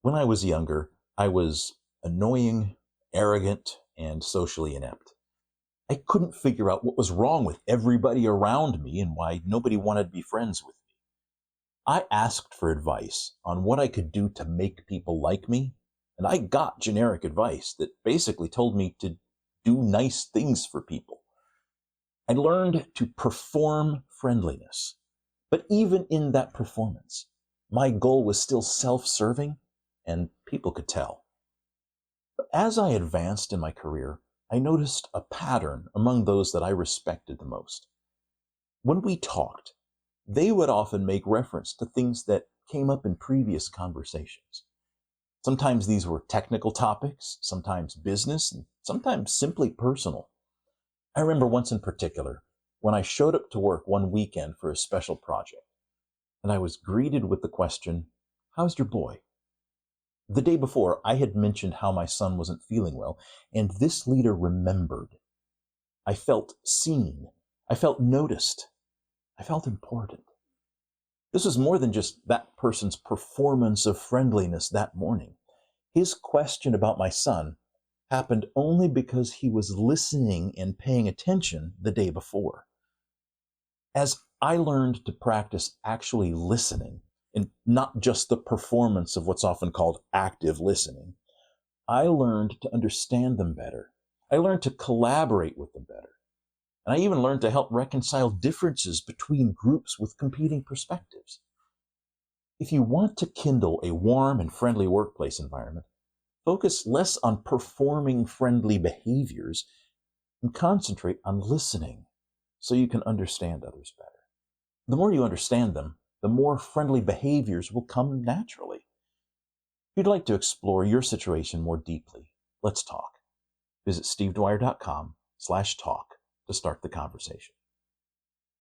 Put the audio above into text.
When I was younger, I was annoying, arrogant, and socially inept. I couldn't figure out what was wrong with everybody around me and why nobody wanted to be friends with me. I asked for advice on what I could do to make people like me, and I got generic advice that basically told me to do nice things for people. I learned to perform friendliness, but even in that performance, my goal was still self-serving, and people could tell. But as I advanced in my career, I noticed a pattern among those that I respected the most. When we talked, they would often make reference to things that came up in previous conversations. Sometimes these were technical topics, sometimes business, and sometimes simply personal. I remember once in particular when I showed up to work one weekend for a special project, and I was greeted with the question, "How's your boy?" The day before, I had mentioned how my son wasn't feeling well, and this leader remembered. I felt seen. I felt noticed. I felt important. This was more than just that person's performance of friendliness that morning. His question about my son happened only because he was listening and paying attention the day before. As I learned to practice actually listening, and not just the performance of what's often called active listening, I learned to understand them better. I learned to collaborate with them better. And I even learned to help reconcile differences between groups with competing perspectives. If you want to kindle a warm and friendly workplace environment, focus less on performing friendly behaviors and concentrate on listening so you can understand others better. The more you understand them, the more friendly behaviors will come naturally. If you'd like to explore your situation more deeply, let's talk. Visit stevedwyer.com/talk to start the conversation.